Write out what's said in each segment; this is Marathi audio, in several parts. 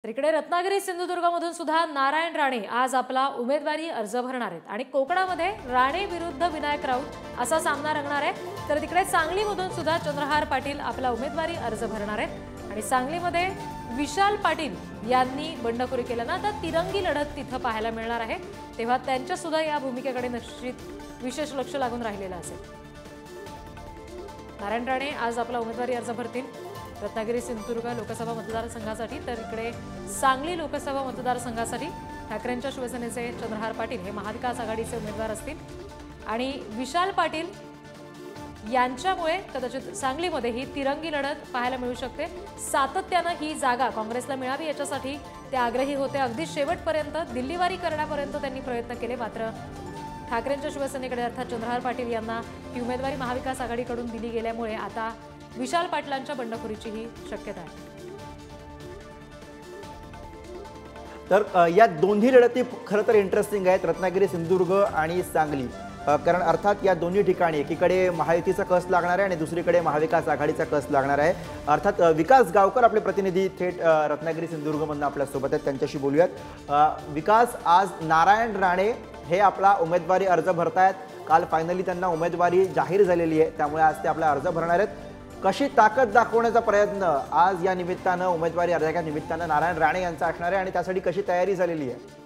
तर इकडे रत्नागिरी सिंधुदुर्गमधून सुद्धा नारायण राणे आज आपला उमेदवारी अर्ज भरणार आहेत आणि कोकणामध्ये राणे विरुद्ध विनायक राऊत असा सामना रंगणार आहे। तर तिकडे सांगलीमधून सुद्धा चंद्रहार पाटील आपला उमेदवारी अर्ज भरणार आहेत आणि सांगलीमध्ये विशाल पाटील यांनी बंडखोरी केल्यानं आता तिरंगी लढत तिथं पाहायला मिळणार आहे, तेव्हा त्यांच्या सुद्धा या भूमिकेकडे निश्चित विशेष लक्ष लागून राहिलेलं असेल। नारायण राणे आज आपला उमेदवारी अर्ज भरतील रत्नागिरी सिंधुदुर्ग लोकसभा मतदारसंघासाठी। तर इकडे सांगली लोकसभा मतदारसंघासाठी ठाकरेंच्या शिवसेनेचे चंद्रहार पाटील हे महाविकास आघाडीचे उमेदवार असतील आणि विशाल पाटील यांच्यामुळे कदाचित सांगलीमध्ये ही तिरंगी लढत पाहायला मिळू शकते। सातत्याने ही जागा काँग्रेसला मिळावी याच्यासाठी ते आग्रही होते, अगदी शेवटपर्यंत दिल्लीवारी करण्यापर्यंत त्यांनी प्रयत्न केले, मात्र ठाकरेंच्या शिवसेनेकडे अर्थात चंद्रहार पाटील यांना ही उमेदवारी महाविकास आघाडीकडून दिली गेल्यामुळे आता विशाल पाटलांच्या बंडखोरीची ही शक्यता आहे। तर या दोन्ही लढती खरं तर इंटरेस्टिंग आहेत, रत्नागिरी सिंधुदुर्ग आणि सांगली, कारण अर्थात या दोन्ही ठिकाणी एकीकडे महायुतीचा कस लागणार आहे आणि दुसरीकडे महाविकास आघाडीचा कस लागणार आहे। अर्थात विकास गावकर आपले प्रतिनिधी थेट रत्नागिरी सिंधुदुर्गमधून आपल्यासोबत आहेत, त्यांच्याशी बोलूयात। विकास, आज नारायण राणे हे आपला उमेदवारी अर्ज भरतायत, काल फायनली त्यांना उमेदवारी जाहीर झालेली आहे, त्यामुळे आज ते आपला अर्ज भरणार आहेत। कशी ताकद दाखवण्याचा प्रयत्न आज या निमित्तानं, उमेदवारी अर्जाच्या निमित्तानं नारायण राणे यांचा असणार आहे आणि त्यासाठी कशी तयारी झालेली आहे?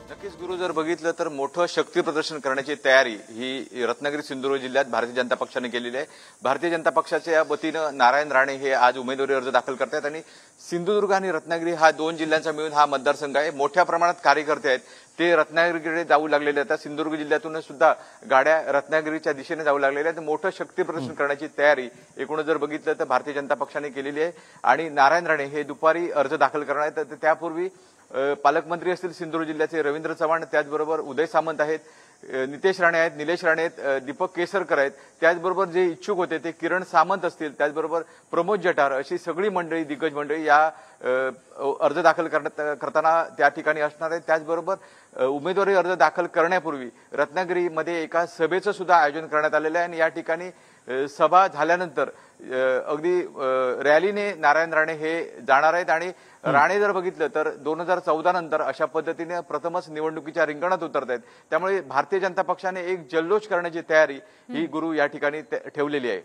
नक्कीच गुरु, जर बघितलं तर मोठं शक्ती प्रदर्शन करण्याची तयारी ही रत्नागिरी सिंधुदुर्ग जिल्ह्यात भारतीय जनता पक्षाने केलेली आहे। भारतीय जनता पक्षाच्या वतीनं नारायण राणे हे आज उमेदवारी अर्ज दाखल करतात आणि सिंधुदुर्ग आणि रत्नागिरी हा दोन जिल्ह्यांचा मिळून हा मतदारसंघ आहे। मोठ्या प्रमाणात कार्यकर्ते आहेत ते रत्नागिरीकडे जाऊ लागलेले आहेत। सिंधुदुर्ग जिल्ह्यातून सुद्धा गाड्या रत्नागिरीच्या दिशेने जाऊ लागलेल्या आहेत। मोठं शक्ती प्रदर्शन करण्याची तयारी एकूणच जर बघितलं तर भारतीय जनता पक्षाने केलेली आहे आणि नारायण राणे हे दुपारी अर्ज दाखल करणार आहेत। तर त्यापूर्वी पालकमंत्री असतील सिंधुदुर्ग जिल्ह्याचे रवींद्र चव्हाण, त्याचबरोबर उदय सामंत आहेत, नितेश राणे आहेत, निलेश राणे आहेत, दीपक केसरकर आहेत, त्याचबरोबर जे इच्छुक होते ते किरण सामंत असतील, त्याचबरोबर प्रमोद जठार, अशी सगळी मंडळी, दिग्गज मंडळी या अर्ज दाखल करताना त्या ठिकाणी असणार आहेत। त्याचबरोबर उमेदवारी अर्ज दाखल करण्यापूर्वी रत्नागिरीमध्ये एका सभेचं सुद्धा आयोजन करण्यात आलेलं आहे आणि या ठिकाणी सभा झाल्यानंतर अगदी रॅलीने नारायण राणे हे जाणार आहेत आणि राणे जर बघितलं तर 2014 नंतर अशा पद्धतीने प्रथमच निवडणुकीच्या रिंगणात उतरत आहेत। त्यामुळे भारतीय जनता पक्षाने एक जल्लोष करण्याची तयारी ही गुरु या ठिकाणी ठेवलेली आहे।